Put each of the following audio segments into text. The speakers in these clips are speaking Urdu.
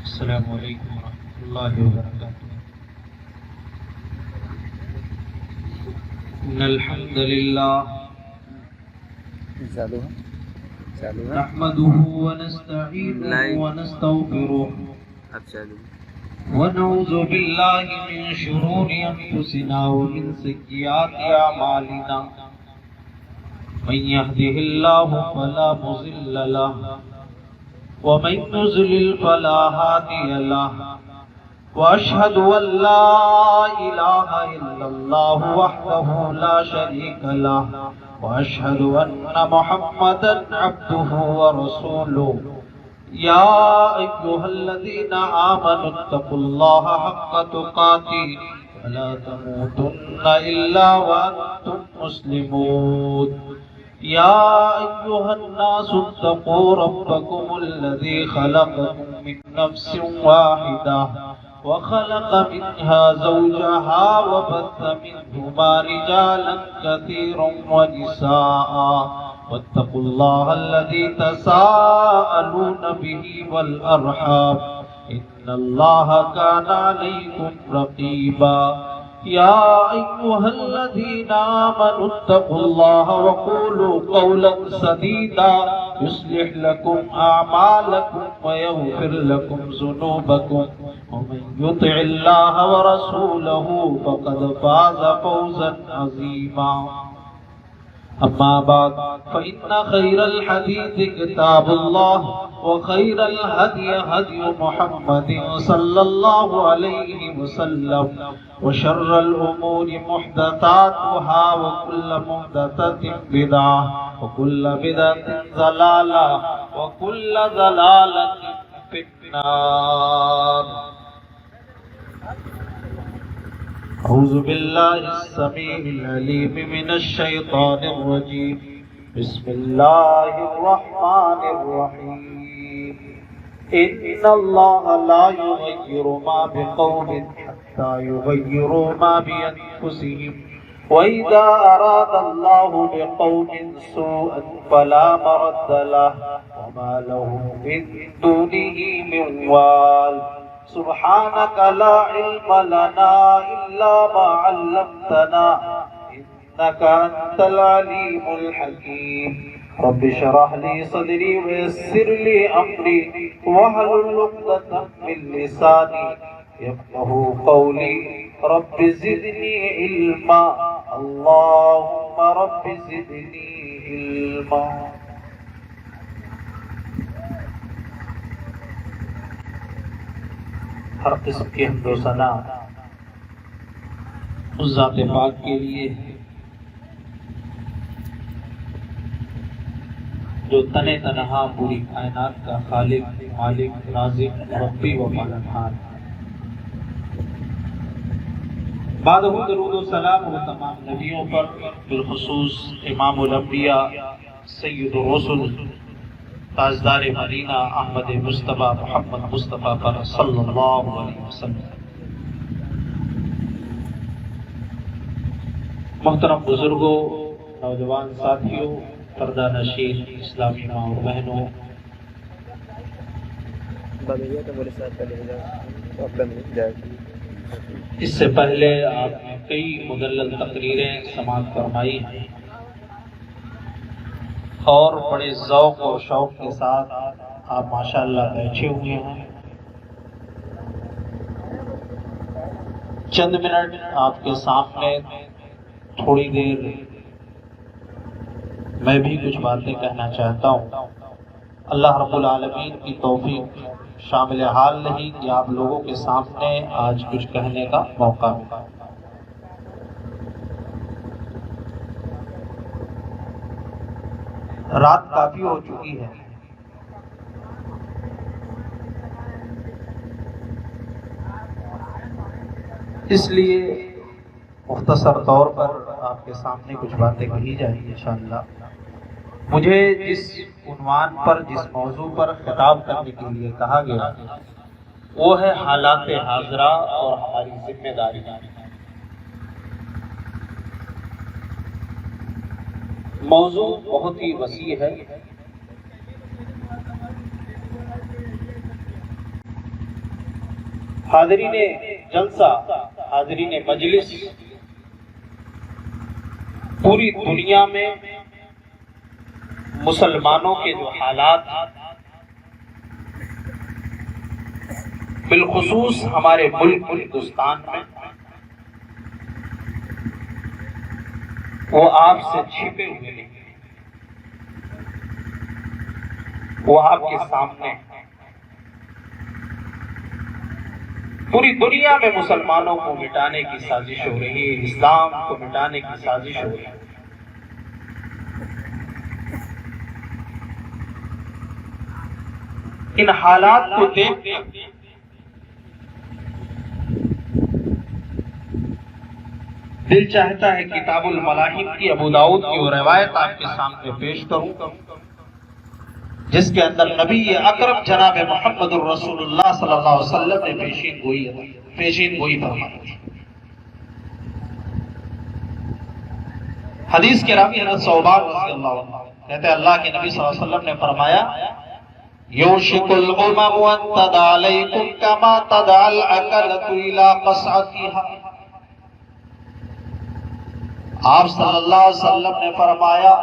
السلام علیکم ورحمۃ اللہ وبرکاتہ۔ ان الحمد للہ نحمده ونستعینه ونستغفره ونعوذ باللہ من شرور انفسنا ومن سیئات اعمالنا، من يهده الله فلا مضل له ومن يضلل فلا هادي له، واشهد ان لا اله الا الله وحده لا شريك له، واشهد ان محمدا عبده ورسوله۔ يا ايها الذين امنوا اتقوا الله حق تقاته ولا تموتن الا وانتم مسلمون۔ يا أيها الناس اتقوا ربكم الذي خلقكم من نفس واحدة وخلق منها زوجها وبث منهما رجالا كثيرا ونساء، واتقوا الله الذي تساءلون به والأرحام إن الله كان عليكم رقيبا۔ يا أيها الذين آمنوا اتقوا الله وقولوا قولا سديدا يصلح لكم أعمالكم ويغفر لكم ذنوبكم، ومن يطع الله ورسوله فقد فاز فوزا عظيما۔ أما بعد فإن خير الحديث كتاب الله، وخير الهدي هدي محمد صلى الله عليه وسلم، وشر الأمور محدثاتها، وكل محدثة بدعة، وكل بدعة ضلالة، وكل ضلالة في النار۔ أعوذ بالله السميع العليم من الشيطان الرجيم، بسم الله الرحمن الرحيم۔ إن الله لا يغير ما بقوم حتى يغيروا ما بأنفسهم، وإذا أراد الله بقوم سوءا فلا مرد له وما لهم من دونه من وال۔ سبحانك لا علم لنا إلا ما علمتنا إنك أنت العليم الحكيم۔ رب اشرح لي صدري ويسر لي أمري واحلل عقدة من لساني يفقهوا قولي، رب زدني علما، اللهم رب زدني علما۔ ہر قسم کی حمد و ثنا اس ذات پاک کے لیے جو تنے تنہا پوری کائنات کا خالق، مالک، رازق، ربی و پالنہار۔ بعد درود و سلام و تمام نبیوں پر، بالخصوص امام الانبیاء، سید الرسل، تاجدار مدینہ احمد مصطفیٰ محمد مصطفیٰ پر صلی اللہ علیہ وسلم۔ محترم بزرگوں، نوجوان ساتھیوں، پردہ نشین اسلامی ماں اور بہنوں، اس سے پہلے آپ نے کئی مدلل تقریریں سماعت فرمائی ہیں اور بڑے ذوق و شوق کے ساتھ آپ ماشاءاللہ بیٹھے ہوئے ہیں۔ چند منٹ آپ کے سامنے تھوڑی دیر میں بھی کچھ باتیں کہنا چاہتا ہوں۔ اللہ رب العالمین کی توفیق شامل حال نہیں کہ آپ لوگوں کے سامنے آج کچھ کہنے کا موقع ملا۔ رات کافی ہو چکی ہے، اس لیے مختصر طور پر آپ کے سامنے کچھ باتیں کہی جائیں گی انشاءاللہ۔ مجھے جس عنوان پر، جس موضوع پر خطاب کرنے کے لیے کہا گیا وہ ہے حالات حاضرہ اور ہماری ذمہ داریاں۔ موضوع بہت ہی وسیع ہے، حاضرین جلسہ، حاضرین مجلس، پوری دنیا میں مسلمانوں کے جو حالات، بالخصوص ہمارے ملک ہندوستان میں، وہ آپ سے چھپے ہوئے نہیں، وہ آپ کے سامنے ہیں۔ پوری دنیا میں مسلمانوں کو مٹانے کی سازش ہو رہی ہے، اسلام کو مٹانے کی سازش ہو رہی ہے۔ ان حالات کو دیکھ دل چاہتا ہے کتاب الملاحم کی ابو داؤد کی وہ روایت آپ کے سامنے پیش کروں، جس کے اندر نبی اکرم جناب محمد الرسول اللہ صلی اللہ علیہ وسلم نے پیشین گوئی فرمائی۔ حدیث کے راوی حضرت ثوبان رضی اللہ عنہ کہتے ہیں اللہ کے نبی صلی اللہ علیہ وسلم نے فرمایا یوشک الامم ان تدع علیکم کما تدع الاکلۃ الی قصعتها۔ آپ صلی اللہ علیہ وسلم نے فرمایا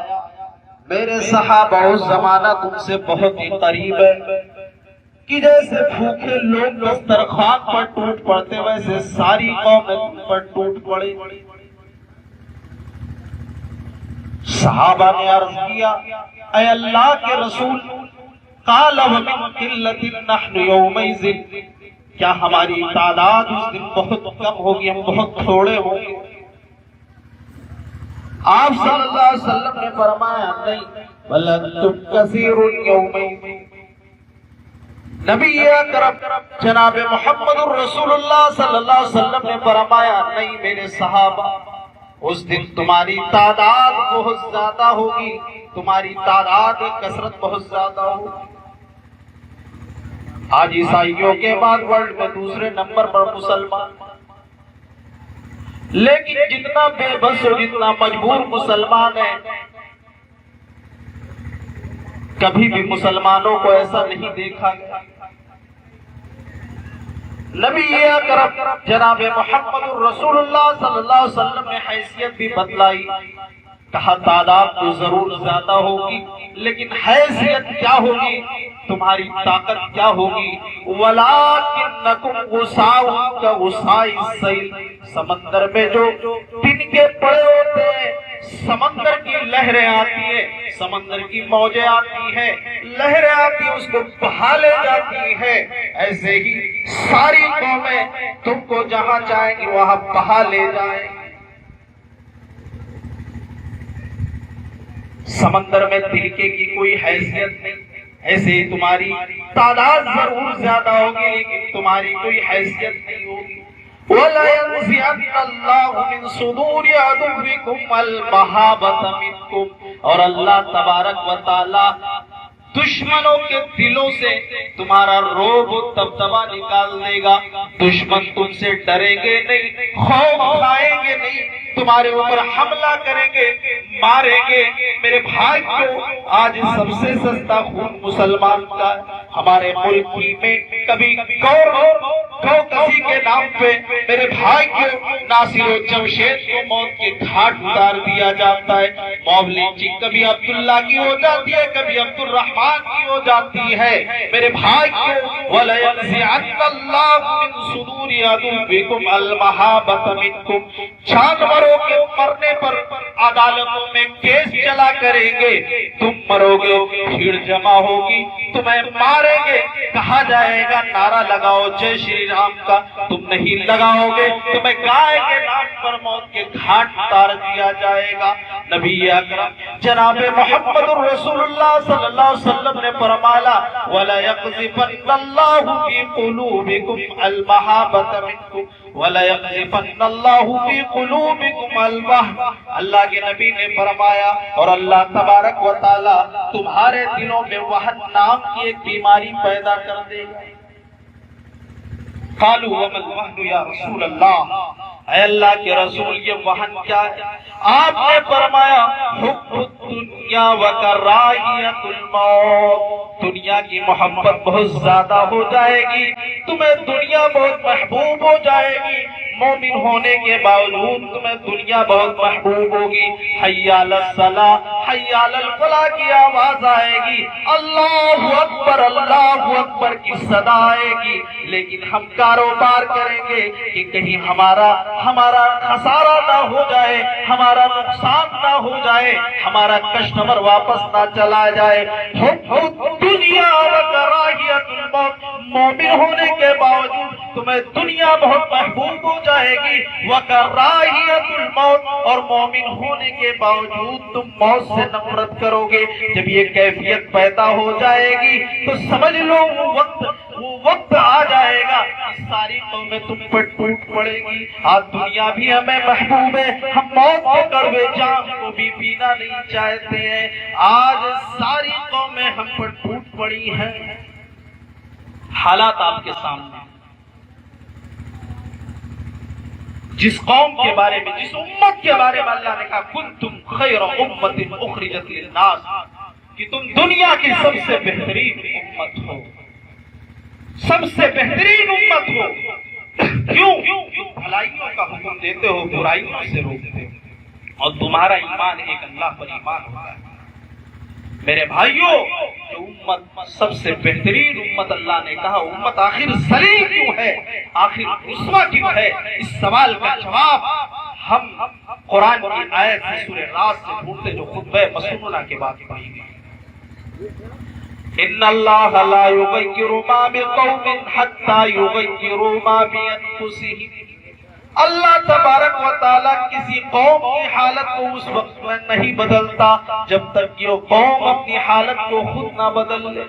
میرے صحابہ اس زمانہ تم سے بہت ہی قریب ہے کہ جیسے بھوکے لوگ دسترخوان پر ٹوٹ پڑتے ویسے ساری قوم تم پر ٹوٹ پڑے۔ صحابہ نے عرض کیا اے اللہ کے رسول، قال ومن قلت نحن یومئذ، کیا ہماری تعداد اس دن بہت کم ہوگی، ہم بہت تھوڑے ہوں گے؟ آپ صلی اللہ علیہ وسلم نے فرمایا نہیں بل انتم کثیر یومئذ۔ نبی اکرم جناب محمد الرسول اللہ صلی اللہ علیہ وسلم نے فرمایا نہیں میرے صحابہ، اس دن تمہاری تعداد بہت زیادہ ہوگی، تمہاری تعداد کثرت بہت زیادہ ہوگی۔ آج عیسائیوں کے بعد ورلڈ میں دوسرے نمبر پر مسلمان، لیکن جتنا بے بس اور جتنا مجبور مسلمان ہے، کبھی بھی مسلمانوں کو ایسا نہیں دیکھا گیا۔ نبی اکرم جناب محمد الرسول اللہ صلی اللہ علیہ وسلم نے حیثیت بھی بتلائی، کہا تعداد تو ضرور زیادہ ہوگی لیکن حیثیت کیا ہوگی، تمہاری طاقت کیا ہوگی؟ وَلَٰكِنَّكُمْ غُثَاءٌ كَغُثَاءِ السَّيْلِ، سمندر میں جو تنکے پڑے ہوتے ہیں، سمندر کی لہریں آتی ہیں، سمندر کی موجیں آتی ہیں، لہریں آتی ہیں، اس کو بہا لے جاتی ہے، ایسے ہی ساری قومیں تم کو جہاں چاہیں گی وہاں بہا لے جائیں۔ سمندر میں تنکے کی کوئی حیثیت نہیں، ایسے ہی تمہاری تعداد ضرور زیادہ ہوگی لیکن تمہاری کوئی حیثیت نہیں ہوگی۔ وَلَيَنزِعَنَّ اللَّهُ مِن صُدُورِ عَدُوِّكُمْ الْمَحَابَةَ مِنكُمْ، اور اللہ تبارک و تعالی دشمنوں کے دلوں سے تمہارا روب و دبدبا نکال دے گا۔ دشمن تم سے ڈریں گے نہیں، خوف کھائیں گے نہیں، تمہارے اوپر حملہ کریں گے، ماریں گے۔ میرے بھائی کو آج سب سے سستا خون مسلمان کا ہمارے ملک میں کبھی گو کسی کے نام پہ میرے بھائی کو ناصر و جمشید کو موت کے گھاٹ اتار دیا جاتا ہے۔ موب لنچنگ کبھی عبداللہ کی ہو جاتی ہے، کبھی عبد الرحمن کی ہو جاتی ہے۔ میرے بھائی کو وَلَيَنزِعَنَّ اللَّهُ مِن صُدُورِ عَدُوِّكُمْ الْمَحَابَةَ مِنكُمْ، جانوروں کے مرنے پر عدالتوں میں کیس چلا کریں گے، تم مرو گے، بھیڑ جمع ہوگی، تمہیں ماریں گے، کہا جائے گا نعرہ لگاؤ جے شری رام کا، تم نہیں لگاؤ گے، تمہیں گائے کے نام پر موت کے گھاٹ اتار دیا جائے گا۔ نبی اکرم جناب محمد الرسول اللہ صلی اللہ علیہ وسلم نے فرمایا وَلَيَقْذِفَنَّ اللَّهُ فِي قُلُوبِكُمْ الْمَحَابَةَ مِنكُمْ وَلَيَقْذِفَنَّ اللَّهُ فِي قُلُوبِكُمْ الْوَهْنَ، اللہ کے نبی نے فرمایا اور اللہ تبارک و تعالی تمہارے دلوں میں وہن نام کی ایک بیماری پیدا کر دے گا۔ قالوا وما الوهن یا رسول اللہ، اے اللہ کے رسول یہ وہن کیا ہے؟ آپ نے فرمایا حب الدنیا وکراہیت الموت، دنیا کی محبت بہت زیادہ ہو جائے گی، تمہیں دنیا بہت محبوب ہو جائے گی، مومن ہونے کے باوجود تمہیں دنیا بہت محبوب ہوگی۔ حی علی الصلاۃ حی علی الفلاح کی آواز آئے گی، اللہ اکبر کی صدا آئے گی، لیکن ہم کاروبار کریں گے کہ کہیں ہمارا خسارہ نہ ہو جائے، ہمارا نقصان نہ ہو جائے، ہمارا کسٹمر واپس نہ چلا جائے۔ دنیا وکراہیت الموت، مومن ہونے کے باوجود تمہیں دنیا بہت محبوب ہو جائے گی، وکراہیت الموت، اور مومن ہونے کے باوجود تم موت سے نفرت کرو گے۔ جب یہ کیفیت پیدا ہو جائے گی تو سمجھ لو وہ وقت آ جائے گا، ساری قومیں تم پر ٹوٹ پڑے گی۔ آج دنیا بھی ہمیں محبوب ہے، ہم موت کے کڑوے جام کو بھی پینا نہیں چاہتے ہیں، آج ساری قومیں ہم پر ٹوٹ پڑی ہیں۔ حالات آپ کے سامنے، جس قوم کے بارے میں، جس امت کے بارے میں اللہ نے کہا کنتم خیر امت اخرجت للناس، کہ تم دنیا کی سب سے بہترین امت ہو، سب سے بہترین امت ہو۔ کیوں؟ بھلائیوں کا حکم دیتے ہو، برائیوں سے روکتے ہو، اور تمہارا ایمان ایک اللہ پر ایمان ہوتا ہے۔ میرے بھائیوں، جو امت سب سے بہترین امت اللہ نے کہا، امت آخر ذلیل کیوں ہے، آخر رسوا کیوں ہے؟ اس سوال کا جواب ہم قرآن کی آیت سے سورہ راس سے ڈھونڈتے جو خطبہ مسنونہ کے بعد پڑھی گئی۔ ان اللہ لا یغیر ما بقوم حتی یغیروا ما بانفسہم، اللہ تبارک و تعالیٰ کسی قوم کی حالت کو اس وقت میں نہیں بدلتا جب تک کہ وہ قوم اپنی حالت کو خود نہ بدل لے۔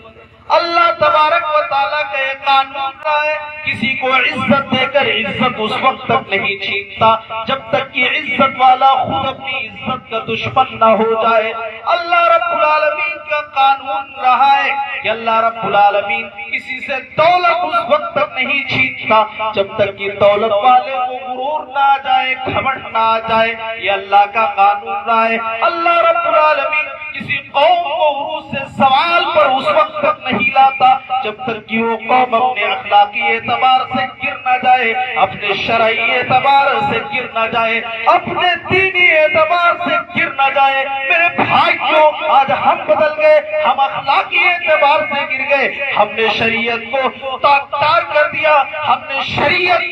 اللہ تبارک و تعالیٰ کا یہ قانون ہے، کسی کو عزت دے کر عزت اس وقت تک نہیں چھینتا جب تک کہ عزت والا خود اپنی عزت کا دشمن نہ ہو جائے۔ اللہ رب العالمین کا قانون رہا ہے کہ اللہ رب العالمین کسی سے دولت اس وقت تک نہیں چھینتا جب تک کہ دولت والے کو غرور نہ آ جائے، گھمنڈ نہ آ جائے، یہ اللہ کا قانون رہا ہے۔ اللہ رب العالمین کسی قوم کو عروج سے سوال پر اس وقت تک نہیں لاتا جب تک کہ وہ قوم اپنے اخلاقی اعتبار سے گر نہ جائے، اپنے شرعی اعتبار سے گر نہ جائے، اپنے دینی اعتبار سے گر نہ جائے۔ میرے بھائیوں، آج ہم بدل گئے، ہم اخلاقی اعتبار سے گر گئے، ہم نے شریعت کو تاکتار کر دیا، ہم نے شریعت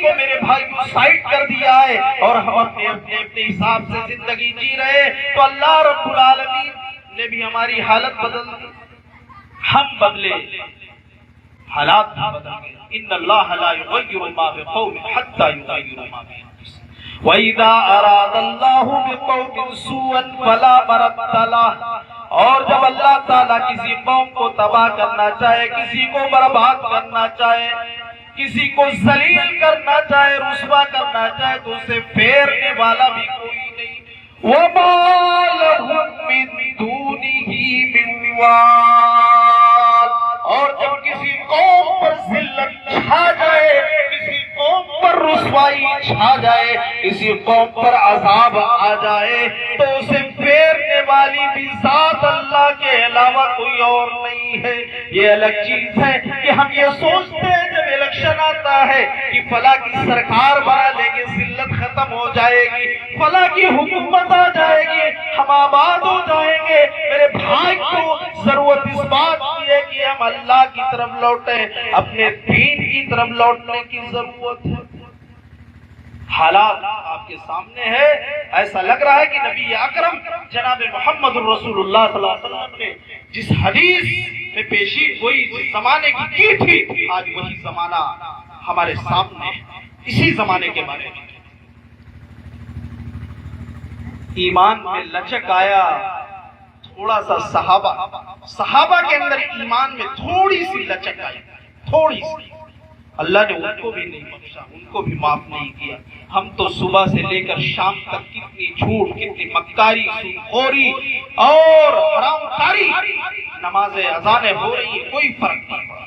کو میرے بھائیوں سائڈ کر دیا ہے، اور ہم اپنے حساب سے زندگی جی رہے۔ تو اللہ رب العالمین نے بھی ہماری حالت بدل دی، ہم بدلے، حالات بھی بدل گئے۔ ان اللہ لا یغیر ما بقوم حتی یغیروا ما بانفسہم، وَإِذَا أَرَادَ اللَّهُ بِقَوْمٍ سُوءًا فَلَا مَرَدَّ لَهُ، اور جب اللہ تعالیٰ کسی قوم کو تباہ کرنا چاہے، کسی کو برباد کرنا چاہے، کسی کو ذلیل کرنا چاہے، رسوا کرنا چاہے، تو اسے پھیرنے والا بھی کوئی نہیں۔ وَمَا لَهُم مِّن دُونِهِ مِن وَالٍ، اور جب کسی قوم پر ذلت چھا جائے، کسی قوم پر رسوائی چھا جائے، کسی قوم پر عذاب آ جائے، تو اسے پھیرنے والی بھی ذات اللہ کے علاوہ کوئی اور نہیں ہے۔ یہ الگ چیز ہے کہ ہم یہ سوچتے ہیں جب الیکشن آتا ہے کہ فلاں کی سرکار بنا لیں گے، ذلت ختم ہو جائے گی، فلاں کی حکومت آ جائے گی، ہم آباد ہو جائیں گے۔ میرے بھائی کو ضرورت اس بات کی ہے کہ ہم اللہ کی طرف لوٹیں، اپنے دین کی طرف لوٹنے کی ضرورت ہے۔ حالات آپ کے سامنے ہے، ایسا لگ رہا ہے کہ نبی اکرم جناب محمد الرسول اللہ صلی اللہ علیہ وسلم نے جس حدیث میں پیشی گوئی جس زمانے کی تھی، آج وہی زمانہ ہمارے سامنے ہے۔ اسی زمانے کے بارے میں ایمان میں لچک آیا، تھوڑا سا صحابہ کے اندر ایمان میں تھوڑی سی لچک آئی، تھوڑی سی۔ اللہ نے ان کو بھی نہیں بخشا، ان کو بھی معاف نہیں کیا۔ ہم تو صبح سے لے کر شام تک کتنی جھوٹ، کتنی مکاری، سودخوری اور حرام کاری، نمازیں اذانیں ہو رہی ہیں، کوئی فرق نہیں پڑا۔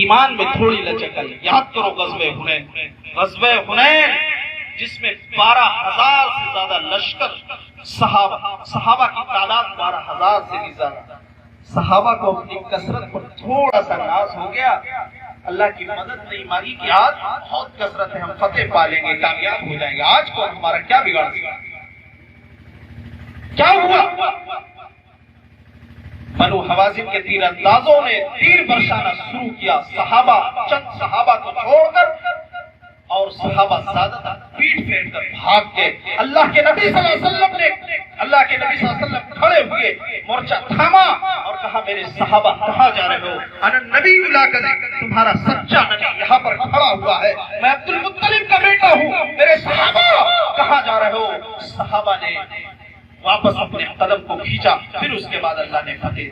ایمان میں تھوڑی لچک آئی۔ یاد کرو غزوہ حنین، جس میں 12,000 سے زیادہ لشکر صحابہ کی تعداد 12,000 سے بھی زیادہ. صحابہ کو اپنی کثرت پر تھوڑا سا ناز ہو گیا، اللہ کی مدد نہیں مانگی کہ آج بہت کثرت ہے، ہم فتح پا لیں گے، کامیاب ہو جائیں گے، آج کو ہمارا کیا بگاڑ دیا. کیا ہوا؟ بنو حوازن کے تیر اندازوں نے تیر برسانا شروع کیا. صحابہ، چند صحابہ کو چھوڑ کر اور صحابہ زیادہ پیٹ پھیر کر بھاگ کے اللہ کے نبی صلی اللہ علیہ وسلم نے، اللہ کے نبی صلی اللہ علیہ وسلم کھڑے ہوئے، مورچہ تھاما اور کہا میرے صحابہ کہاں جا رہے ہو؟ انا نبی لا کر تمہارا سچا نبی یہاں پر کھڑا ہوا ہے، میں عبد المطلب کا بیٹا ہوں، میرے صحابہ کہاں جا رہے ہو؟ صحابہ نے واپس اپنے قدم کو کھینچا. پھر اس کے بعد اللہ نے فتح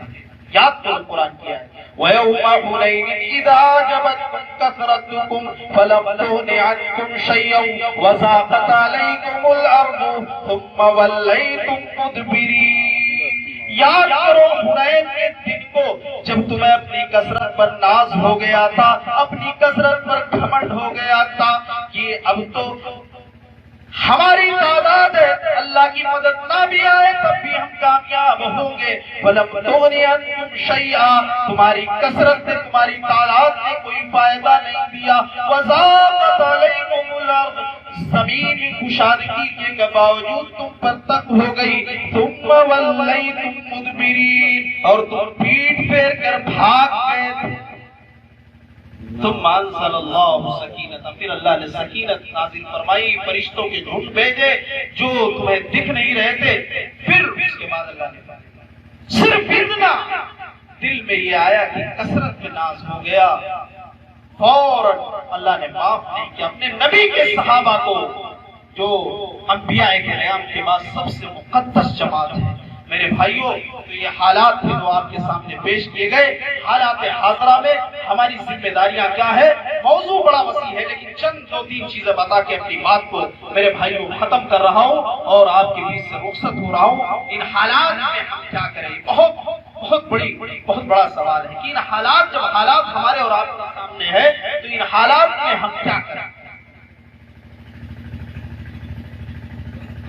یاد تو قرآن کیا ہے. وَيَوْمَ حُنَيْنٍ إِذَا أَعْجَبَتْكُمْ كَثْرَتُكُمْ فَلَمْ تُغْنِ عَنكُمْ شَيْئًا وَضَاقَتْ عَلَيْكُمُ الْأَرْضُ ثُمَّ وَلَّيْتُمْ مُدْبِرِينَ. یاد کرو حنین کے دن کو جب تمہیں اپنی کثرت پر ناز ہو گیا تھا، اپنی کثرت پر گھمنڈ ہو گیا تھا کہ اب تو ہماری تعداد ہے، اللہ کی مدد نہ بھی آئے تب بھی ہم کامیاب ہوں گے. فَلَمْ تُغْنِ عَنْكُمْ شَيْئًا، تمہاری کثرت سے تمہاری تعداد نے کوئی فائدہ نہیں دیا. وَضَاقَتْ عَلَيْكُمُ الْأَرْضُ، زمین کشادگی کے باوجود تم پر تک ہو گئی. ثُمَّ وَلَّيْتُمْ مُدْبِرِينَ، اور تم پیٹ پھیر کر بھاگ گئے. ثم انزل اللہ سکینت، پھر اللہ نے سکینت نازل فرمائی، فرشتوں کے جھنڈ بھیجے جو تمہیں دکھ نہیں رہے تھے. پھر اس کے بعد اللہ نے صرف اتنا دل میں یہ آیا کہ کثرت میں ناز ہو گیا، فوراً اللہ نے معاف نہیں کیا. اپنے نبی کے صحابہ کو جو انبیاء کرام کے بعد سب سے مقدس جماعت ہے. میرے بھائیوں، تو یہ حالات تھے جو آپ کے سامنے پیش کیے گئے. حالات حاضرہ میں ہماری ذمہ داریاں کیا ہے؟ موضوع بڑا وسیع ہے، لیکن چند دو تین چیزیں بتا کے اپنی بات کو میرے بھائیوں ختم کر رہا ہوں اور آپ کے بیچ سے رخصت ہو رہا ہوں. ان حالات میں ہم کیا کریں؟ بہت بڑا سوال ہے کہ ان حالات، جب حالات ہمارے اور آپ کے سامنے ہے تو ان حالات میں ہم کیا کریں؟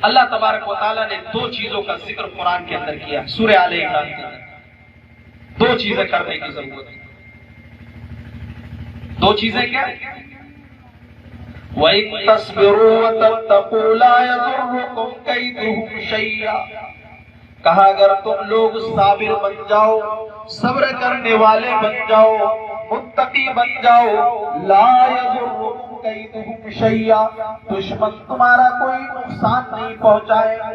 اللہ تبارک و تعالیٰ نے دو چیزوں کا ذکر قرآن کے اندر کیا. سورہ آل عمران کے اندر دو چیزیں کرنے کی ضرورت ہے. دو چیزیں کیا؟ وَإِن تَصْبِرُوا وَتَتَّقُوا لَا يَضُرُّكُمْ كَيْدُهُمْ شَيْئًا. کہا اگر تم لوگ صابر بن جاؤ، صبر کرنے والے بن جاؤ، متقی بن جاؤ، لا يضركم كيدهم شيئا، دشمن تمہارا کوئی نقصان نہیں پہنچائے گا،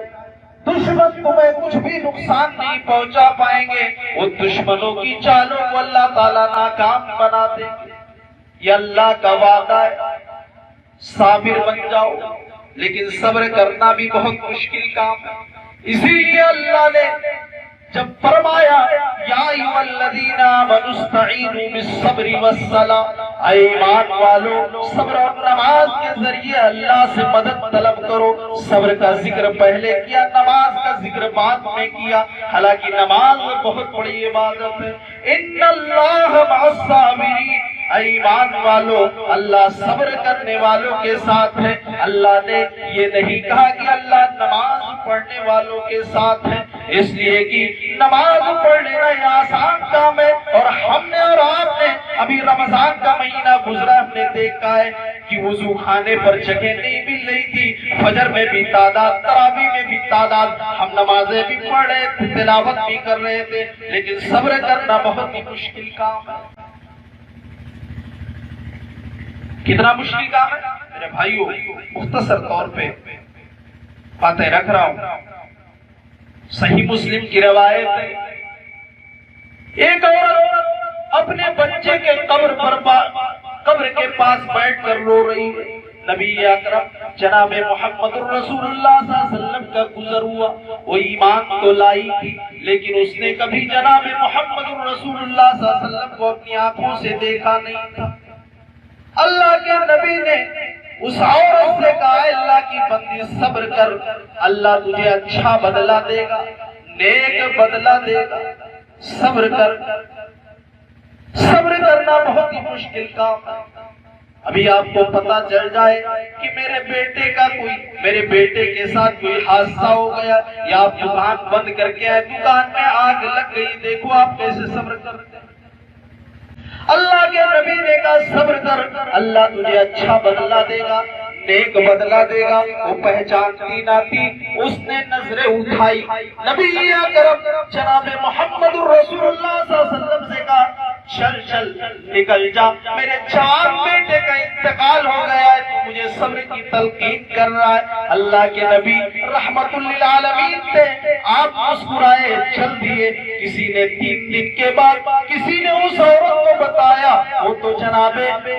دشمن تمہیں کچھ بھی نقصان نہیں پہنچا پائیں گے. وہ دشمنوں کی چالوں کو اللہ تعالیٰ ناکام بنا دیں گے. یہ اللہ کا وعدہ ہے. صابر بن جاؤ، لیکن صبر کرنا بھی بہت مشکل کام ہے. اسی لیے اللہ نے جب فرمایا یا ایھا الذین آمنوا استعینوا بالصبر والصلاۃ، اے ایمان والو صبر اور نماز کے ذریعے اللہ سے مدد طلب کرو. صبر کا ذکر پہلے کیا، نماز کا ذکر بعد میں کیا، حالانکہ نماز بہت بڑی عبادت ہے. ان اللہ مع الصابرین، اے ایمان والو اللہ صبر کرنے والوں کے ساتھ ہے. اللہ نے یہ نہیں کہا کہ اللہ نماز پڑھنے والوں کے ساتھ ہے، اس لیے کہ نماز پڑھنا یہ آسان کام ہے. اور ہم نے اور آپ نے ابھی رمضان کا مہینہ گزرا، ہم نے دیکھا ہے کہ وضو خانے پر جگہ نہیں مل رہی تھی. فجر میں بھی تعداد، تراویح میں بھی تعداد، ہم نمازیں بھی پڑھ رہے تھے، تلاوت بھی کر رہے تھے، لیکن صبر کرنا بہت ہی مشکل کام ہے. کتنا مشکل کام ہے میرے بھائیوں. مختصر طور پہ باتیں رکھ رہا ہوں. صحیح مسلم کی روایت ہے، ایک عورت اپنے بچے کے قبر کے پاس بیٹھ کر رو رہی ہے. نبی اکرم جناب محمد رسول اللہ صلی اللہ علیہ وسلم کا گزر ہوا. وہ ایمان تو لائی تھی، لیکن اس نے کبھی جناب محمد رسول اللہ صلی اللہ علیہ وسلم کو اپنی آنکھوں سے دیکھا نہیں تھا. اللہ کے نبی نے اس عورت سے کہا اللہ کی بندی صبر کر، اللہ تجھے اچھا بدلہ دے گا، نیک بدلہ دے گا. صبر کر. صبر کرنا بہت ہی مشکل کام ہے. ابھی آپ کو پتا چل جائے کہ میرے بیٹے کے ساتھ کوئی حادثہ ہو گیا یا آپ دکان بند کر کے آئے، دکان میں آگ لگ گئی، دیکھو آپ کیسے صبر کرتے ہیں۔ اللہ کے نبی نے کہا صبر کر، اللہ تجھے اچھا بدلہ دے گا، نیک بدلہ دے گا۔ وہ پہچانتی نہ تھی، اس نے نظریں اٹھائی، نبی اکرم جناب محمد رسول اللہ صلی اللہ علیہ وسلم سے کہا چل چل نکل جا، میرے جوان بیٹے کا انتقال ہو گیا ہے، تو مجھے صبر کی تلقین کر رہا ہے۔ اللہ کے نبی رحمت للعالمین تھے، آپ مسکرائے چل دیے۔ کسی نے 3 دن کے بعد کسی نے اس عورت کو بتایا، وہ تو جناب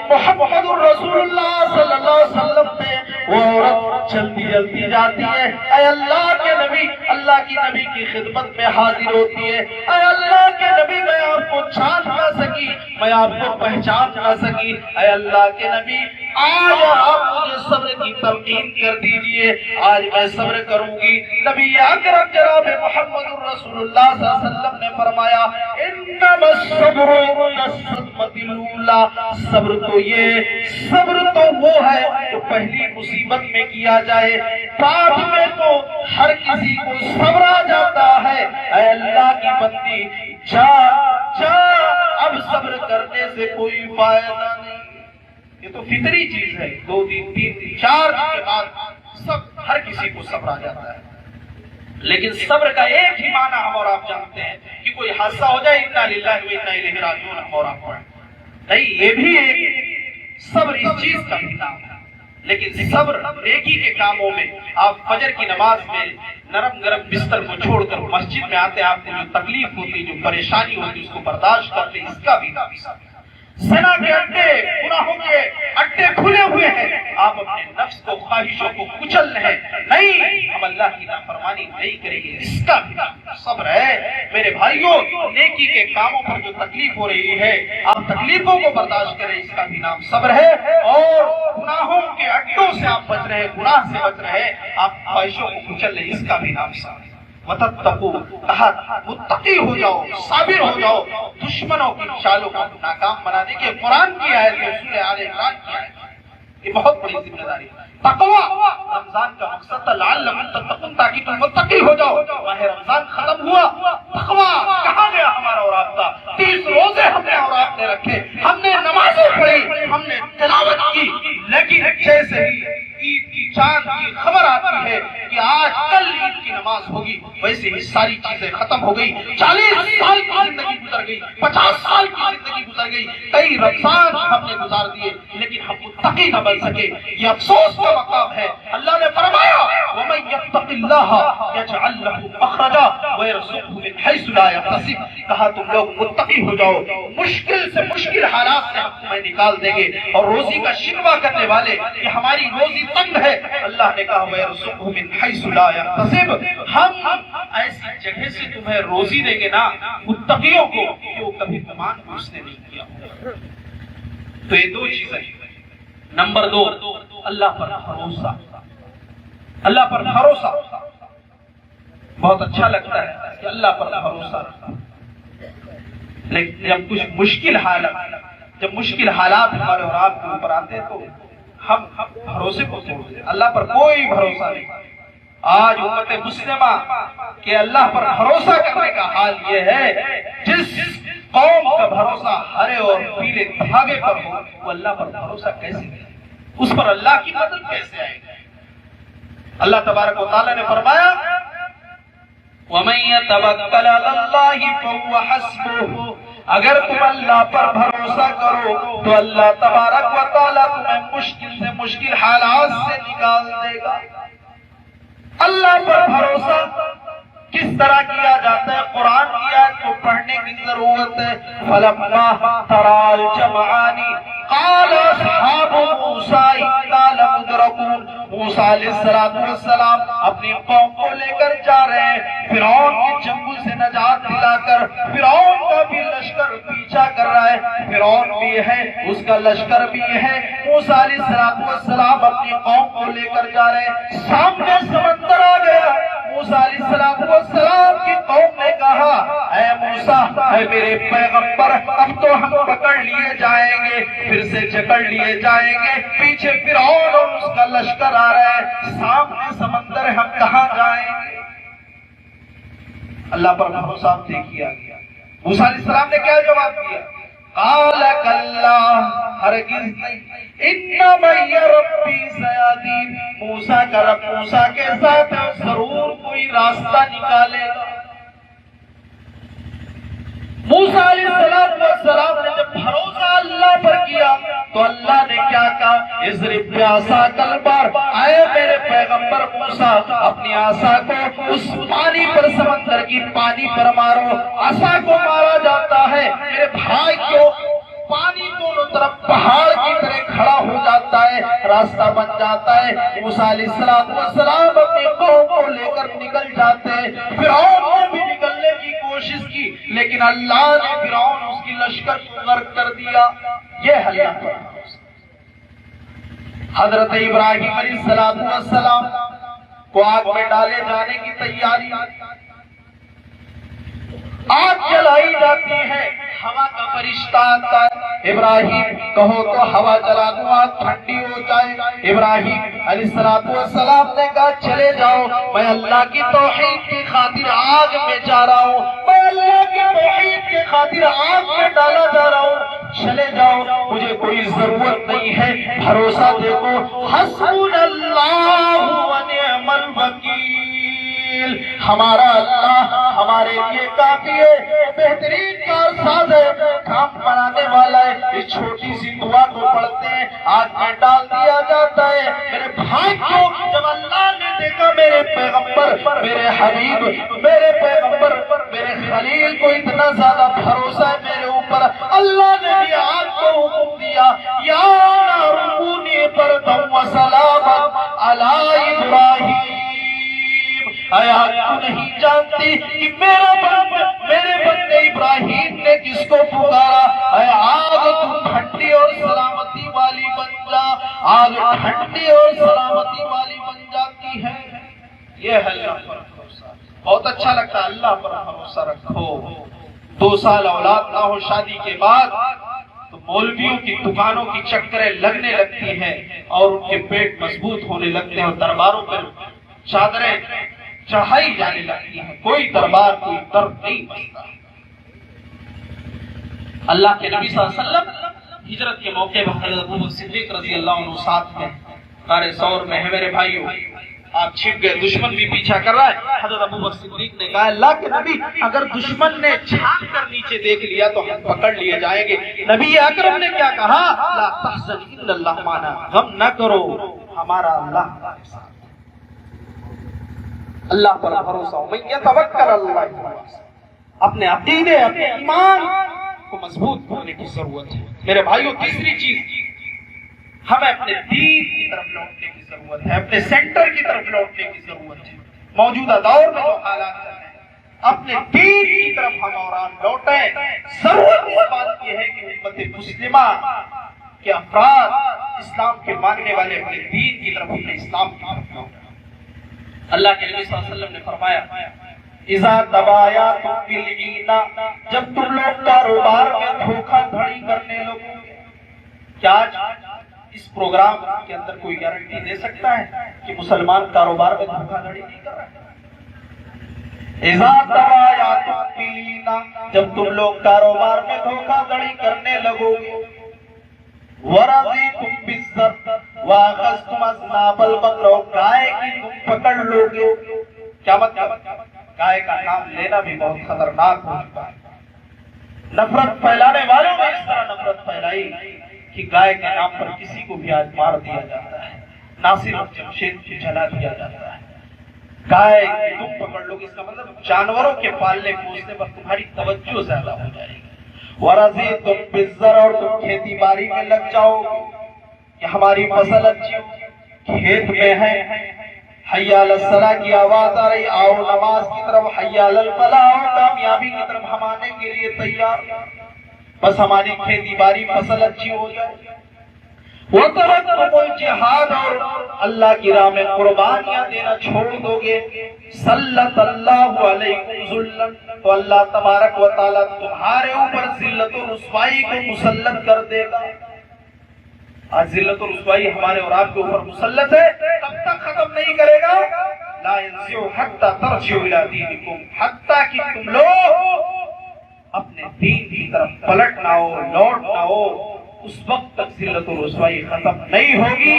محمد رسول اللہ صلی اللہ علیہ وسلم تھے۔ وہ عورت جلدی جلدی جاتی ہے، اے اللہ کے نبی، اللہ کی نبی کی خدمت میں حاضر ہوتی ہے، اے اللہ کے نبی میں آپ کو جان نہ سکی، میں آپ کو پہچان نہ سکی، اے اللہ کے نبی آج آپ مجھے صبر کی تلقین کر دیجئے، آج میں صبر کروں گی۔ نبی اکرم جناب محمد رسول اللہ صلی اللہ علیہ وسلم نے فرمایا انما الصبر الصدمۃ الاولى، صبر تو وہ ہے جو پہلی مصیبت میں کیا جائے، بعد میں تو ہر کسی کو صبر آ جاتا ہے۔ اے اللہ کی بندی جا اب صبر کرنے سے کوئی فائدہ نہیں، یہ تو فطری چیز ہے۔ 2 دن 3 دن 4 دن کے بعد ہر کسی کو صبر آ جاتا ہے، لیکن صبر کا ایک ہی معنی ہم اور آپ جانتے ہیں کہ کوئی حادثہ ہو جائے انا للہ و انا الیہ راجعون ہم اور آپ پڑھیں، نہیں، یہ بھی ایک صبر اس چیز کا بھی نام ہے۔ لیکن صبر نیکی کے کاموں میں، آپ فجر کی نماز میں نرم گرم بستر کو چھوڑ کر مسجد میں آتے، آپ کو جو تکلیف ہوتی، جو پریشانی ہوتی، اس کو برداشت کرتے، اس کا بھی نام صبر۔ زنا کے اڈے، گناہوں کے اڈے کھلے ہوئے ہیں، آپ اپنے نفس کو، خواہشوں کو کچل رہے ہیں، نہیں ہم اللہ کی نافرمانی نہیں کریں گے، اس کا بھی نام صبر ہے۔ میرے بھائیوں، نیکی کے کاموں پر جو تکلیف ہو رہی ہے، آپ تکلیفوں کو برداشت کریں، اس کا بھی نام صبر ہے۔ اور گناہوں کے اڈوں سے آپ بچ رہے ہیں، گناہ سے بچ رہے ہیں، آپ خواہشوں کو کچل رہے ہیں، اس کا بھی نام صبر ہے۔ وَتَتَّقُوا، کہا متقی ہو جاؤ، صابر ہو جاؤ، دشمنوں کی چالوں کو ناکام بنانے کے قرآن کی آیت ہے، سورہ آل عمران کی آیت ہے، یہ بہت بڑی ذمہ داری ہے۔ تقوی رمضان کا مقصد تھا لعلکم تتقون، تاکہ تم متقی ہو جاؤ۔ ماہ رمضان ختم ہوا، تقوی کہاں گیا ہمارا اور آپ کا؟ 30 روزے ہم نے اور آپ نے رکھے، ہم نے نمازیں پڑھی، ہم نے تلاوت کی، لیکن جیسے ہی عید کی چاند کی خبر آتی ہے کہ آج کل عید کی نماز ہوگی، ویسے ہی ساری چیزیں ختم ہو گئی۔ 40 سال کی زندگی گزر گئی، 50 سال کی زندگی گزر گئی، کئی رمضان ہم نے گزار دیے، لیکن ہم متقی نہ بن سکے۔ یہ افسوس کا مقام ہے۔ اللہ نے فرمایا وَمَن يَتَّقِ اللَّهَ يَجْعَل لَّهُ مَخْرَجًا وَيَرْزُقْهُ مِنْ حَيْثُ لَا يَحْتَسِبُ، کہا تم لوگ متقی ہو جاؤ، مشکل سے مشکل حالات سے ہم تمہیں نکال دیں گے، اور روزی کا شکوہ کرنے والے کہ ہماری روزی تنگ ہے، اللہ نے کہا وَيَرْزُقْهُ مِنْ حَيْثُ لَا يَحْتَسِبُ، ہم ایسی جگہ سے تمہیں روزی دیں گے نا متقیوں کو کہ وہ کبھی گمان بھی اس نے نہیں کیا ہوگا۔ تو یہ 2 چیزیں۔ نمبر 2، اللہ پر بھروسہ، اللہ پر بھروسہ۔ بہت اچھا لگتا ہے کہ اللہ پر بھروسہ رکھا، لیکن جب کچھ مشکل حالات ہمارے اور آپ کے اوپر آتے تو ہم بھروسے کو چھوڑ دیں، اللہ پر کوئی بھروسہ نہیں۔ آج امت مسلمہ کہ اللہ پر بھروسہ کرنے کا حال یہ ہے، جس قوم کا بھروسہ ہرے اور پیلے دھاگے پر ہو، وہ اللہ پر بھروسہ کیسے کرے، اس پر اللہ کی مدد کیسے آئے گی؟ اللہ تبارک و تعالیٰ نے فرمایا وَمَن يَتَوَكَّلْ عَلَى اللَّهِ فَهُوَ حَسْبُهُ، اگر تم اللہ پر بھروسہ کرو تو اللہ تبارک و تعالیٰ تمہیں مشکل سے مشکل حالات سے نکال دے گا۔ اللہ پر بھروسہ کس طرح کیا جاتا ہے؟ قرآن کی آیت کو پڑھنے کی ضرورت ہے۔ فَلَمَّا تَرَى الْجَمْعَانِ قَالَ أَصْحَابُ مُوسَىٰ إِنَّا لَمُدْرَكُونَ، موسیٰ علیہ السلام اپنی قوم کو لے کر جا رہے ہیں، فرعون کے چنگل سے نجات دلا کر، فرعون کا بھی لشکر پیچھا کر رہا ہے، فرعون بھی ہے، اس کا لشکر بھی ہے، موسیٰ علیہ السلام اپنی قوم کو لے کر جا رہے ہیں، سامنے سمندر آ گیا، موسیٰ علیہ السلام کی قوم نے کہا اے موسیٰ اے میرے پیغمبر اب تو ہم پکڑ لیے جائیں گے، پھر سے جکڑ لیے جائیں گے، پیچھے فرعون اور اس کا لشکر آ رہا ہے، سامنے سمندر ہے، ہم کہاں جائیں گے؟ اللہ پر بھروسہ نہیں کیا گیا۔ موسیٰ علیہ السلام نے کیا جواب دیا؟ قال کلا، ہرگز نہیں، ان معی ربی سیہدین، موسیٰ کا رب موسیٰ کے ساتھ ضرور کوئی راستہ نکالے گا۔ موسیٰ علیہ السلام نے جب بھروسہ اللہ پر کیا تو اللہ نے کیا کہا؟ اضرب بعصاک البحر، اے میرے پیغمبر موسیٰ اپنی عصا کو اس پانی پر، سمندر کی پانی پر مارو۔ عصا کو مارا جاتا ہے، میرے بھائی کو پانی دونوں طرف پہاڑ کی طرح کھڑا ہو جاتا ہے، راستہ بن جاتا ہے۔ موسیٰ علیہ السلام اپنی قوم کو لے کر نکل جاتے ہیں۔ فرعون نے بھی نکلنے کی کوشش کی لیکن اللہ نے فرعون اس کی لشکر کو غرق کر دیا۔ یہ اللہ پر حضرت ابراہیم علیہ السلام کو آگ میں ڈالے جانے کی تیاری، آگ جلائی جاتی ہے، ہوا کا فرشتہ آتا ہے، ابراہیم کہو تو ہوا جلا دوں آگ ٹھنڈی ہو جائے۔ ابراہیم علیہ السلام نے کہا چلے جاؤ، میں اللہ کی توحید کی خاطر آگ میں جا رہا ہوں، میں اللہ کی توحید کی خاطر آگ میں ڈالا جا رہا ہوں، چلے جاؤ، مجھے کوئی ضرورت نہیں ہے۔ بھروسہ دیکھو، حسبنا اللہ و نعم الوکیل، ہمارا اللہ ہمارے لیے کافی ہے، بہترین کارساز ہے، کام بنانے والا ہے۔ اس چھوٹی سی دعا کو پڑھتے ہیں، آگ میں ڈال دیا جاتا ہے۔ میرے بھائی کو جب اللہ نے دیکھا میرے پیغمبر، میرے حبیب، میرے پیغمبر، میرے خلیل کو اتنا زیادہ بھروسہ ہے میرے اوپر، اللہ نے بھی آگ کو حکم دیا، یا نار کونی بردا وسلاما علی ابراہیم، اے آگ تو نہیں جانتی کہ میرے بندے ابراہیم نے کس کو پکارا؟ اے آگ تو ٹھنڈی اور سلامتی والی بن جا، آگ ٹھنڈی اور سلامتی والی بن جاتی ہے۔ یہ ہے اللہ پر بھروسہ، بہت اچھا لگتا ہے، اللہ پر بھروسہ رکھو۔ 2 سال اولاد نہ ہو شادی کے بعد تو مولویوں کی دکانوں کی چکریں لگنے لگتی ہیں اور ان کے پیٹ مضبوط ہونے لگتے ہیں اور درباروں پر چادریں چڑھائی جانے لگتی ہیں، کوئی دربار کوئی درد نہیں بچتا۔ اللہ کے نبی صلی اللہ علیہ وسلم ہجرت کے موقع پر حضرت ابوبکر صدیق رضی اللہ عنہ ساتھ میں غار ثور میں ہے۔ میرے بھائیوں آپ چھپ گئے، دشمن بھی پیچھا کر رہا ہے۔ حضرت ابوبکر صدیق نے کہا اللہ کے نبی اگر دشمن نے چھان کر نیچے دیکھ لیا تو ہم پکڑ لیے جائیں گے۔ نبی اکرم نے کیا کہا؟ لا تحزن ان اللہ معنا، غم نہ کرو ہمارا اللہ ہمارے ساتھ۔ اللہ پر بھروسہ ہو، من یتوکل اللہ، اپنے عقیدے اپنے ایمان کو مضبوط کرنے کی ضرورت ہے۔ میرے بھائیوں تیسری چیز، ہمیں اپنے دین کی طرف لوٹنے کی ضرورت ہے، اپنے سینٹر کی طرف لوٹنے کی ضرورت ہے۔ موجودہ دور میں جو حالات ہیں اپنے دین کی طرف ہم اور لوٹیں۔ ضرورت اس بات کی ہے کہ امت مسلمہ کے افراد، اسلام کے ماننے والے اپنے دین کی طرف، اپنے اسلام کی طرف لوٹیں۔ اللہ کے نبی صلی اللہ علیہ وسلم نے فرمایا اذا تبایعتم بالعینا، جب تم لوگ کاروبار میں دھوکہ دھڑی کرنے لگو گے۔ کیا اس پروگرام کے اندر کوئی گارنٹی دے سکتا ہے کہ مسلمان کاروبار میں دھوکہ دھڑی نہیں کر رہا ہے؟ اذا تبایعتم بالعینا، جب تم لوگ کاروبار میں دھوکہ دھڑی کرنے لگو گے، ورضیتم بالزرع واخذتم اذناب البقر، گائے کی تم پکڑ لو گے۔ کیا مطلب؟ گائے کا نام لینا بھی بہت خطرناک ہو چکا ہے۔ نفرت پھیلانے والوں نے اس طرح نفرت پھیلائی کہ گائے کے نام پر کسی کو بھی آج مار دیا جاتا ہے، ناصر جمشید کو جلا دیا جاتا ہے۔ گائے تم پکڑ لو گے، اس کا مطلب جانوروں کے پالنے پوسنے پر تمہاری توجہ زیادہ ہو جائے گی۔ ورضیتم بالزرع، اور تم کھیتی باڑی میں لگ جاؤ کہ ہماری فصل اچھی ہو، کھیت میں ہے، حی علی الصلاح کی آواز آ رہی، آؤ نماز کی طرف، حی علی الفلاح، کامیابی کی طرف ہم آنے کے لیے تیار، بس ہماری کھیتی باڑی فصل اچھی ہو جائے۔ وَتَرَكْتُمُ الْجِهَادَ اور اللہ کی راہ میں قربانیاں دینا چھوڑ دو گے، سلط اللہ علیکم ذلًا، تو اللہ تبارک و تعالیٰ تمہارے اوپر ذلت و رسوائی کو مسلط کر دے گا۔ آج ذلت و رسوائی ہمارے اور آپ کے اوپر مسلط ہے، کب تک ختم نہیں کرے گا؟ لا ينزع حتى ترجعوا الى دینکم، حتیٰ کہ تم لوگ اپنے دین کی طرف پلٹ نہ ہو، لوٹ نہ ہو، اس وقت تک ذلت و رسوائی ختم نہیں ہوگی۔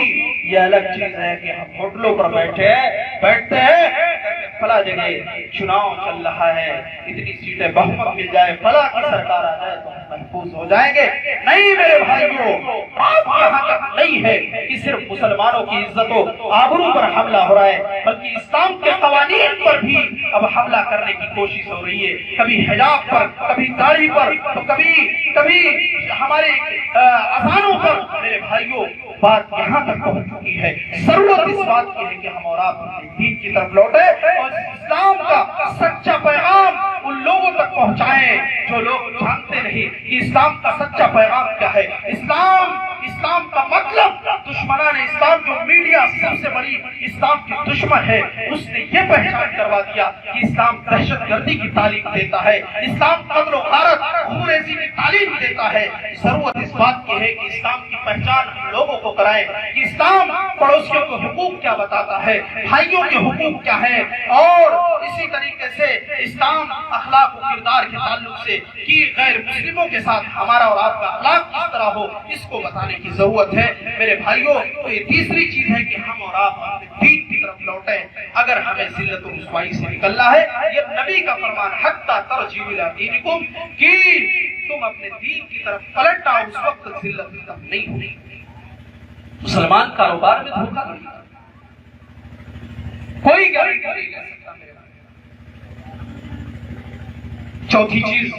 یہ الگ چیز ہے کہ ہم ہوٹلوں پر بیٹھتے ہیں، فلاں جگہ چناؤ چل رہا ہے، اتنی سیٹیں بہت مل جائے، فلاں کی سرکار آ جائے تو ہم محفوظ ہو جائیں گے۔ نہیں میرے بھائیوں، بات یہاں تک نہیں ہے کہ صرف مسلمانوں کی عزت و آبرو پر حملہ ہو رہا ہے، بلکہ اسلام کے قوانین پر بھی اب حملہ کرنے کی کوشش ہو رہی ہے، کبھی حجاب پر، کبھی داڑھی پر، تو کبھی ہمارے اذانوں پر۔ میرے بھائیوں، بات یہاں تک پہنچ چکی ہے، ضرورت اس بات کی ہے کہ ہم اور آپ اپنے دین کی طرف لوٹیں اور اسلام کا سچا پیغام ان لوگوں تک پہنچائیں جو لوگ جانتے نہیں کہ اسلام کا سچا پیغام کیا ہے۔ اسلام کا مطلب، دشمنان اسلام جو میڈیا سب سے بڑی اسلام کی دشمن ہے، اس نے یہ پہچان کروا دیا کہ اسلام دہشت گردی کی تعلیم دیتا ہے، اسلام قتل و غارت خونریزی کی تعلیم دیتا ہے۔ ضرورت اس بات کی ہے کہ اسلام کی پہچان ہم لوگوں کو کرائیں کہ اسلام پڑوسیوں کے حقوق کیا بتاتا ہے، بھائیوں کے حقوق کیا ہے، اور اسی طریقے سے اسلام اخلاق و کردار کے تعلق سے کہ غیر مسلموں کے ساتھ ہمارا اور آپ کا اخلاق کس طرح ہو، اس کو بتانے کی ضرورت ہے۔ میرے بھائیوں، تو یہ تیسری چیز ہے کہ ہم اور آپ اپنے دین کی طرف لوٹیں۔ اگر ہمیں ذلت و رسوائی سے نکلنا ہے، یہ نبی کا فرمان حتی ترجعوا الی دینکم، کہ تم اپنے دین کی طرف پلٹ آؤ، اس وقت تک ذلت ختم نہیں ہوگی۔ مسلمان کاروبار میں دھوکہ نہیں، کوئی گارنٹی نہیں لے سکتا۔ چوتھی چیز،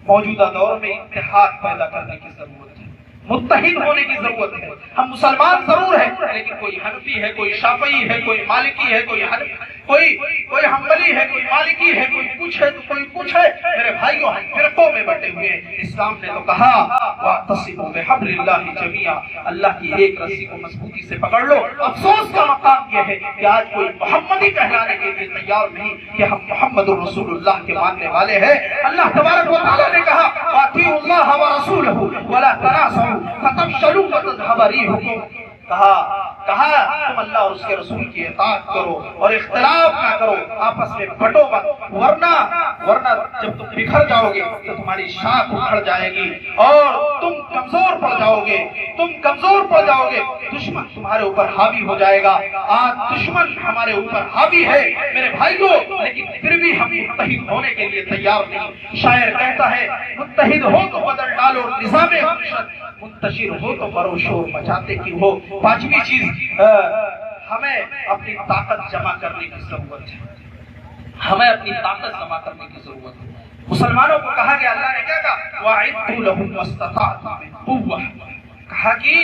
موجودہ دور میں اتحاد پیدا کرنے کی ضرورت ہے، متحد ہونے کی ضرورت ہے۔ ہم مسلمان ضرور ہیں، لیکن کوئی حنفی ہے، کوئی شافعی ہے، کوئی مالکی ہے، کوئی حنبلی ہے، کوئی مالکی ہے، کوئی کچھ ہے تو کوئی کچھ ہے۔ میرے بھائیوں، ہم فرقوں میں بٹے ہوئے ہیں۔ اسلام نے تو کہا وَاعْتَصِمُوا بِحَبْلِ اللَّهِ جَمِيعًا، اللہ کی ایک رسی کو مضبوطی سے پکڑ لو۔ افسوس کا مقام یہ ہے کہ آج کوئی محمدی کہلانے کے لیے تیار نہیں کہ ہم محمد الرسول اللہ کے ماننے والے ہیں۔ اللہ تبارک و تعالیٰ نے کہا وَأَطِیعُوا اللَّهَ وَرَسُولَهُ وَلَا تَنَازَعُوا فَتَفْشَلُوا وَتَذْهَبَ رِیحُکُم، کہا تم اللہ اور اس کے رسول کی اطاعت کرو اور اختلاف نہ کرو، آپس میں بٹو مت، ورنہ جب تم بکھر جاؤ گے تو تمہاری شاخ اکھڑ جائے گی اور تم کمزور پڑ جاؤ گے، دشمن تمہارے اوپر حاوی ہو جائے گا۔ آج دشمن ہمارے اوپر حاوی ہے میرے بھائیوں، لیکن پھر بھی ہم متحد ہونے کے لیے تیار نہیں۔ شاعر کہتا ہے متحد ہو تو بدل ڈالو نظام معیشت، منتشر ہو تو برو شور مچاتے کی ہو۔ پانچویں چیز، ہمیں اپنی طاقت جمع کرنے کی ضرورت ہے، مسلمانوں کو کہا گیا، اللہ نے کیا کہا وَأَعِدُّوا لَهُم مَّا اسْتَطَعْتُم مِّن قُوَّةٍ، کہا کہ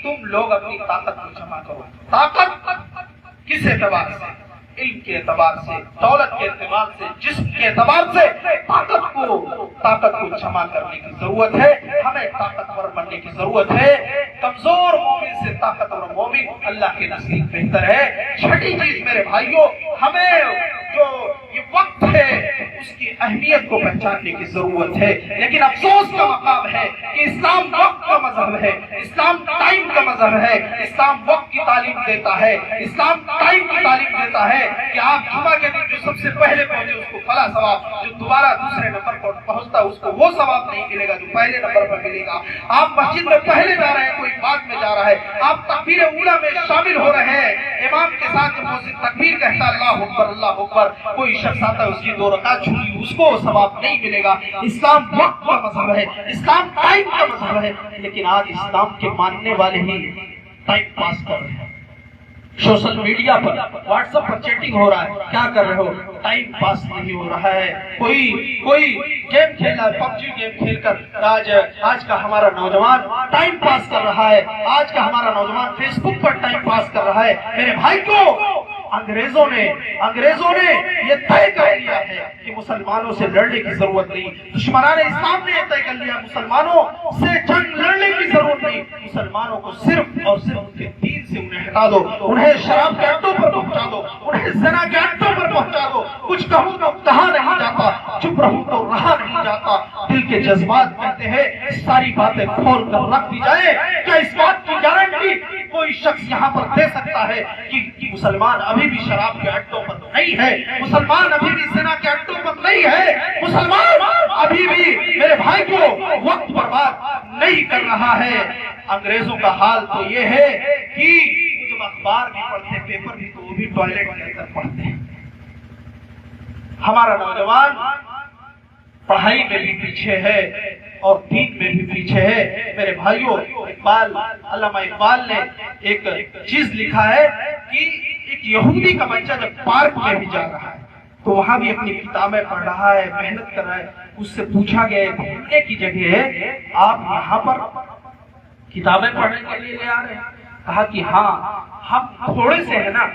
تم لوگ اپنی طاقت کو جمع کرو۔ طاقت کس اعتبار سے؟ علم کے اعتبار سے، دولت کے اعتبار سے، جسم کے اعتبار سے طاقت کو جمع کرنے کی ضرورت ہے۔ ہمیں طاقتور بننے کی ضرورت ہے۔ کمزور مومن سے طاقتور مومن اللہ کے نزدیک بہتر ہے۔ چھٹی چیز میرے بھائیوں، ہمیں جو یہ وقت ہے اس کی اہمیت کو پہچاننے کی ضرورت ہے، لیکن افسوس کا مقام ہے کہ اسلام وقت کا مذہب ہے، اسلام ٹائم کا مذہب ہے، اسلام وقت کی تعلیم دیتا ہے، اسلام ٹائم کی تعلیم دیتا ہے کہ آپ جمعہ کے دن جو سب سے پہلے پہنچے اس کو فلاں ثواب، جو دوبارہ دوسرے نمبر پر پہنچتا اس کو وہ ثواب نہیں ملے گا جو پہلے نمبر پر ملے گا۔ آپ مسجد میں پہلے جا رہے ہیں، کوئی بعد میں جا رہا ہے، آپ تکبیر اولیٰ میں شامل ہو رہے ہیں، امام کے ساتھ جب تکبیر کہتا اللہ اکبر اللہ اکبر، کوئی شخص آتا ہے اس کی 2 رکعت چھوٹی، اس کو ثواب نہیں ملے گا۔ اسلام وقت کا مذہب ہے، اسلام ٹائم کا مذہب ہے، لیکن آج اسلام کے ماننے والے ہی ٹائم پاس کر رہے ہیں۔ سوشل میڈیا پر، واٹس ایپ پر چیٹنگ ہو رہا ہے، کیا کر رہے ہو؟ ٹائم پاس نہیں ہو رہا ہے۔ کوئی گیم کھیل رہا ہے، PUBG گیم کھیل کر آج کا ہمارا نوجوان ٹائم پاس کر رہا ہے، آج کا ہمارا نوجوان فیس بک پر ٹائم پاس کر رہا ہے۔ میرے بھائی کو انگریزوں نے یہ طے کر لیا ہے کہ مسلمانوں سے لڑنے کی ضرورت نہیں، دشمنان اسلام نے یہ طے کر لیا مسلمانوں سے جنگ لڑنے کی ضرورت نہیں، مسلمانوں کو صرف اور صرف ان کے دین سے انہیں ہٹا دو، انہیں شراب کے اڈوں پر پہنچا دو، انہیں زنا کے اڈوں پر پہنچا دو۔ کچھ کہوں تو کہا نہیں جاتا، چپ رہوں تو رہا نہیں جاتا، دل کے جذبات کہتے ہیں ساری باتیں کھول کر رکھ دی جائے۔ کیا اس بات کی گارنٹی کوئی شخص یہاں پر دے سکتا ہے کہ مسلمان ابھی بھی شراب کے اڈوں پر نہیں ہے، مسلمان ابھی بھی زنا کے اڈوں پر نہیں ہے، مسلمان ابھی بھی میرے بھائی کو وقت برباد نہیں کر رہا ہے؟ انگریزوں کا حال تو یہ ہے کہ جب اخبار بھی پڑھتے، پیپر بھی، تو وہ بھی ٹوائلٹ کے اندر پڑھتے ہیں۔ ہمارا نوجوان پڑھائی میں بھی پیچھے ہے اور دین میں بھی پیچھے ہے۔ میرے بھائیوں، علامہ اقبال نے ایک چیز لکھا ہے کہ ایک یہودی کا بچہ جب پارک میں بھی جا رہا ہے تو وہاں بھی اپنی کتابیں پڑھ رہا ہے، محنت کر رہا ہے۔ اس سے پوچھا گیا گھومنے کی جگہ ہے، آپ یہاں پر کتابیں پڑھنے کے لیے لے آ رہے ہیں؟ کہا کہ ہاں، ہم تھوڑے سے ہیں نا،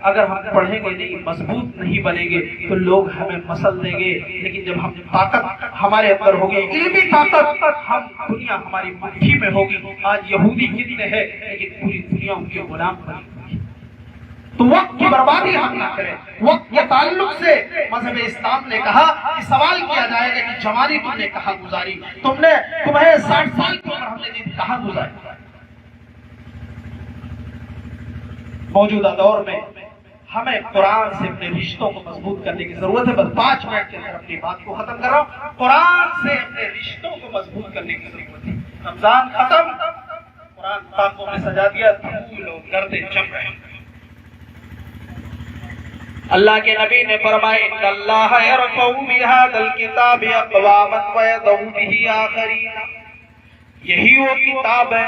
اگر ہم پڑھیں گے نہیں، مضبوط نہیں بنیں گے تو لوگ ہمیں مسل دیں گے، لیکن جب ہم طاقت ہمارے اندر ہوگی، علمی طاقت، ہم دنیا ہماری مٹھی میں ہوگی۔ آج یہودی کتنے ہیں لیکن پوری دنیا ان کے غلام بنی ہوئی۔ تو وقت کی بربادی ہم نہ کریں۔ وقت کے تعلق سے مذہب اسلام نے کہا کہ سوال کیا جائے گا کہ جوانی تم نے کہاں گزاری، تمہیں 60 سال کی عمر ہم نے دی، کہاں گزاری؟ موجودہ دور میں ہمیں قرآن سے اپنے رشتوں کو مضبوط کرنے کی ضرورت ہے۔ بس 5 منٹ کے اندر اپنی بات کو ختم کر رہا ہوں۔ قرآن سے اپنے رشتوں کو مضبوط کرنے کی ضرورت ہے۔ رمضان ختم، قرآن طاقوں میں سجا دیا، پھول اور گردے جم رہے ہیں۔ اللہ کے نبی نے فرمایا ان اللہ یرفع بهذا الکتاب اقواما ویضع به آخرین۔ یہی وہ کتاب ہے،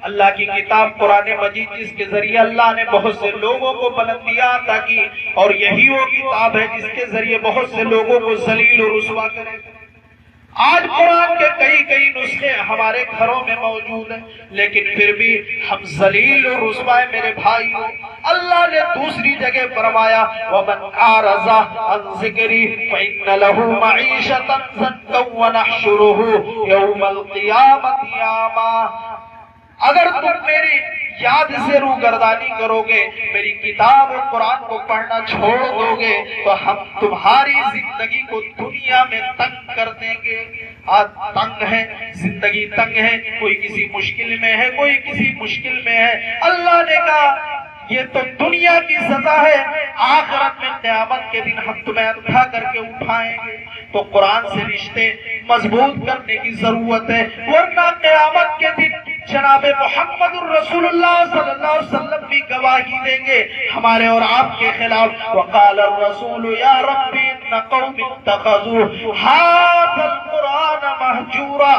اللہ کی کتاب قرآن مجید، جس کے ذریعے اللہ نے بہت سے لوگوں کو بلندیاں عطا کی، اور یہی وہ کتاب ہے جس کے ذریعے بہت سے لوگوں کو ذلیل و رسوا کرے۔ آج قرآن کے کئی نسخے ہمارے گھروں میں موجود ہیں، لیکن پھر بھی ہم ذلیل و رسوا ہیں۔ میرے بھائیو، اللہ نے دوسری جگہ فرمایا وَمَنْ أَعْرَضَ عَنْ ذِكْرِي فَإِنَّ لَهُ مَعِيشَةً ضَنكًا وَنَحْشُرُهُ يَوْمَ الْقِيَامَةِ أَعْمَىٰ۔ اگر تم میری یاد سے روگردانی کرو گے، میری کتاب اور قرآن کو پڑھنا چھوڑ دو گے، تو ہم تمہاری زندگی کو دنیا میں تنگ کر دیں گے۔ آج تنگ ہے، زندگی تنگ ہے، کوئی کسی مشکل میں ہے، کوئی کسی مشکل میں ہے۔ اللہ نے کہا یہ تو دنیا کی سزا ہے، آخرت میں قیامت کے دن ہم تمہیں اندھا کر کے اٹھائیں گے۔ تو قرآن سے رشتے مضبوط کرنے کی ضرورت ہے، ورنہ قیامت کے دن جناب محمد الرسول اللہ صلی اللہ علیہ وسلم بھی گواہی دیں گے ہمارے اور آپ کے خلاف۔ وقال الرسول یا رب ان قوم اتخذوا هذا القرآن مہجورا۔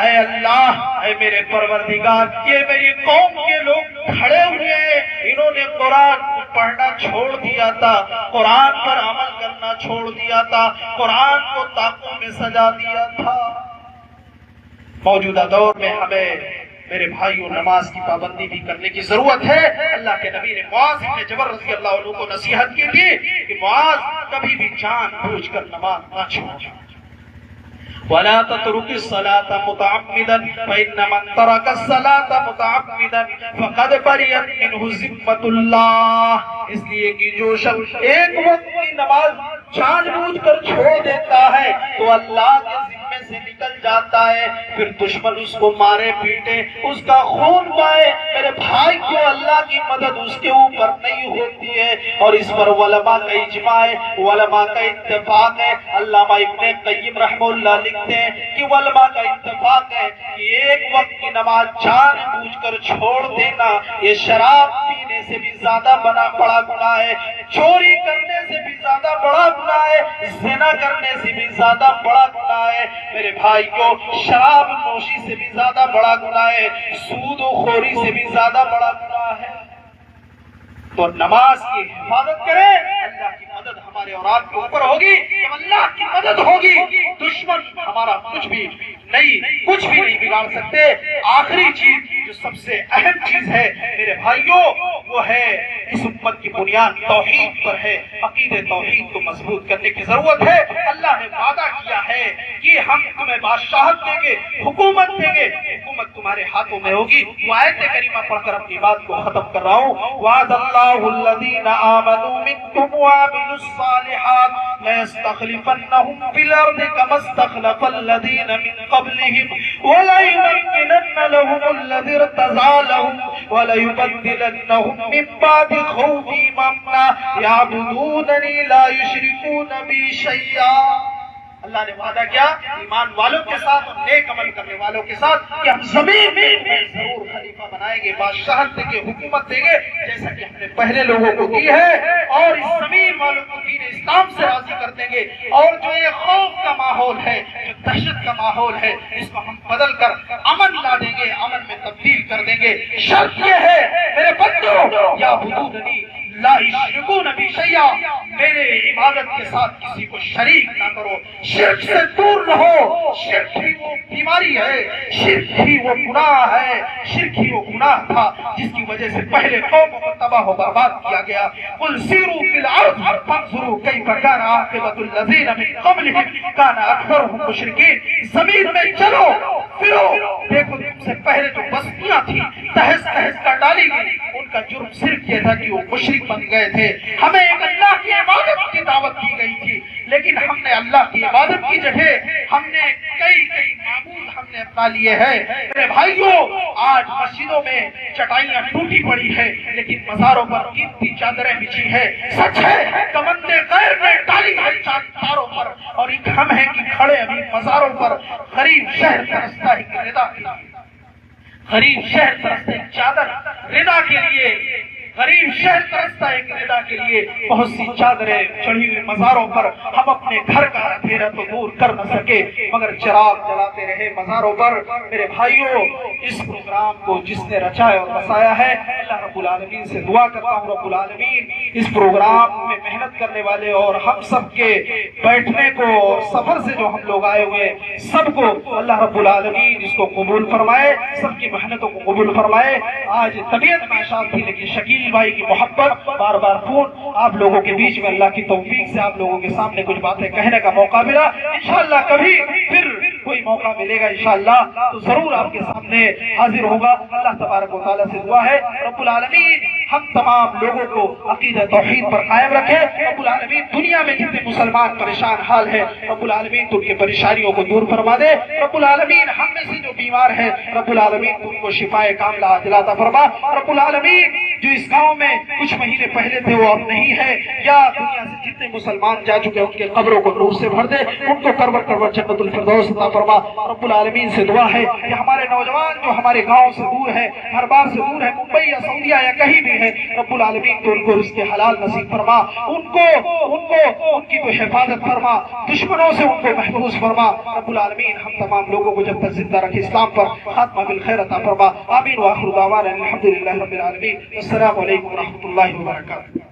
اے اللہ، اے میرے پروردگار، یہ میری قوم کے لوگ کھڑے ہوئے ہیں، انہوں نے قرآن پڑھنا چھوڑ دیا تھا، قرآن پر عمل کرنا چھوڑ دیا تھا، قرآن کو طاقوں میں سجا دیا تھا۔ موجودہ دور میں ہمیں میرے بھائیوں نماز کی پابندی بھی کرنے کی ضرورت ہے۔ اللہ کے نبی نے معاذ بن جبل رضی اللہ عنہ کو نصیحت کی تھی کہ معاذ کبھی بھی جان بوجھ کر نماز نہ چھوڑو۔ وَلَا تَتْرُكِ الصَّلَاةَ مُتَعَمِّدًا فَإِنَّ مَنْ تَرَكَ الصَّلَاةَ مُتَعَمِّدًا فَقَدْ بَرِئَتْ مِنْهُ ذِمَّةُ اللَّهِ۔ اس لیے کہ جو شخص ایک وقت کی نماز جان بوجھ کر چھوڑ دیتا ہے تو اللہ کے ذمے سے نکل جاتا ہے، پھر دشمن اس کو مارے پیٹے، اس کا خون پائے، میرے بھائی کو اللہ کی مدد اس کے اوپر نہیں ہوتی ہے۔ اور اس پر علماء کا اجماع ہے، علماء کا اتفاق ہے۔ علامہ ابن قیم رحمہ اللہ لکھتے ہیں کہ علماء کا اتفاق ہے کہ ایک وقت کی نماز جان بوجھ کر چھوڑ دینا یہ شراب پینے سے بھی زیادہ بڑا گناہ ہے، چوری کرنے سے بھی زیادہ بڑا گناہ ہے، زنا کرنے سے بھی زیادہ بڑا گناہ ہے، میرے بھائیوں شراب نوشی سے بھی زیادہ بڑا گناہ ہے، سود و خوری سے بھی زیادہ بڑا گناہ ہے۔ تو نماز کی حفاظت کریں، اللہ کی مدد ہمارے اور آپ کے اوپر ہوگی۔ جب اللہ کی مدد ہوگی دشمن ہمارا کچھ بھی نہیں بگاڑ سکتے۔ آخری چیز جو سب سے اہم چیز ہے میرے بھائیوں وہ ہے اس امت کی بنیاد توحید پر ہے، عقیدہ توحید کو مضبوط کرنے کی ضرورت ہے۔ اللہ نے وعدہ کیا ہے کہ ہم تمہیں بادشاہت دیں گے، حکومت دیں گے، حکومت تمہارے ہاتھوں میں ہوگی۔ وہ آیت کریمہ پڑھ کر اپنی بات کو ختم کر رہا ہوں۔ وعد اللہ الذین آمنوا منکم وعملوا الصالحات ليستخلفنهم في الأرض كما استخلف الذين من قبلهم وليمكنن لهم الذي ارتضى لهم وليبدلنهم من بعد خوفهم أمنا يعبدونني لا يشركون بي شيئا۔ اللہ نے وعدہ کیا ایمان والوں کے ساتھ اور نیک عمل کرنے والوں کے ساتھ کہ ہم زمین میں ضرور خلیفہ بنائیں گے، بادشاہت دیں گے، حکومت دیں گے، جیسا کہ ہم نے پہلے لوگوں کو دی ہے، اور اس زمین والوں کو دین اسلام سے راضی کر دیں گے۔ اور جو یہ خوف کا ماحول ہے، جو دہشت کا ماحول ہے، اس کو ہم بدل کر امن لا دیں گے، امن میں تبدیل کر دیں گے۔ شرط یہ ہے میرے بندو یعبدوننی لا یشرکون بی شیئا، میرے عبادت کے ساتھ کسی کو شریک نہ کرو، شرک سے دور رہو۔ شرک ہی وہ بیماری ہے، شرک ہی وہ گناہ ہے، شرک ہی وہ گناہ تھا جس کی وجہ سے پہلے قوموں کو تباہ و برباد کیا گیا۔ قل سیروا فی الارض فانظروا کیف کان عاقبۃ الذین من قبلہم کان اکثرهم مشرکین، زمین میں چلو پھرو، دیکھو تم سے پہلے جو بستیاں تھیں تہس تہس کر ڈالی گئی، ان کا جرم صرف یہ تھا کہ وہ مشرک بن گئے تھے۔ ہمیں ایک اللہ کی عبادت کی دعوت کی گئی تھی، لیکن ہم نے اللہ کی عبادت کی جگہ ہم نے کئی معبود ہم نے اپنا لیے ہیں۔ میرے بھائیوں، آج مسجدوں میں چٹائیاں ٹوٹی پڑی ہے، لیکن مزاروں پر قیمتی چادریں بچھی ہے۔ سچ ہے کمندیں غیر میں ڈالی ہے چادروں پر، اور ایک ہم ہیں کہ کھڑے ابھی مزاروں پر۔ غریب شہر ترستا ہے کہ رضا کے لیے، غریب شہر ترستا ہے چادر رضا کے لیے، غریب شہر ترستا ہے کہ رضا کے لیے۔ بہت سی چادریں چڑھی ہوئی مزاروں پر، ہم اپنے گھر کا اندھیرا تو دور کر نہ سکے مگر چراغ جلاتے رہے مزاروں پر۔ میرے بھائیوں، اس پروگرام کو جس نے رچایا اور بسایا ہے، اللہ رب العالمین سے دعا کرتا ہوں رب العالمین اس پروگرام میں محنت کرنے والے اور ہم سب کے بیٹھنے کو اور سفر سے جو ہم لوگ آئے ہوئے سب کو اللہ رب العالمین اس کو قبول فرمائے، سب کی محنتوں کو قبول فرمائے۔ آج طبیعت ناشاد تھی لیکن شکیل بھائی کی محبت، بار بار فون آپ لوگوں کے بیچ میں اللہ کی توفیق سے آپ لوگوں کے سامنے کچھ باتیں کہنے کا موقع ملا۔ انشاءاللہ کبھی پھر کوئی موقع ملے گا انشاءاللہ تو ضرور آپ کے سامنے حاضر ہوگا۔ اللہ تبارک و تعالیٰ سے دعا ہے رب العالمین ہم تمام لوگوں کو عقیدہ توحید پر قائم رکھے۔ رب العالمین دنیا میں جتنے مسلمان پریشان حال ہے رب العالمین تو ان کی پریشانیوں کو دور فرما دے۔ رب العالمین ہم میں سے جو بیمار ہے رب العالمین تو ان کو شفائے کاملہ عاجلہ عطا فرما۔ رب العالمین جو اس گاؤں میں کچھ مہینے پہلے تھے وہ اب نہیں ہے، یا دنیا سے جتنے مسلمان جا چکے ان کے قبروں کو نور سے بھر دے، ان کو کرور کرور جنت الفردوس عطا فرما۔ رب العالمین سے دعا ہے کہ ہمارے نوجوان جو ہمارے گاؤں سے دور ہے، گھر بار سے دور ہے، ممبئی یا سعودیہ یا کہیں بھی ہے، رب العالمین تو ان کو رزق حلال نصیب فرما، ان کی تو حفاظت فرما، دشمنوں سے ان کو محفوظ فرما۔ رب العالمین ہم تمام لوگوں کو جب تک زندہ رکھے اسلام پر خاتمہ بالخیر عطا فرما۔ آمین وآخر دعوانا الحمدللہ رب العالمین۔ السلام علیکم ورحمۃ اللہ وبرکاتہ۔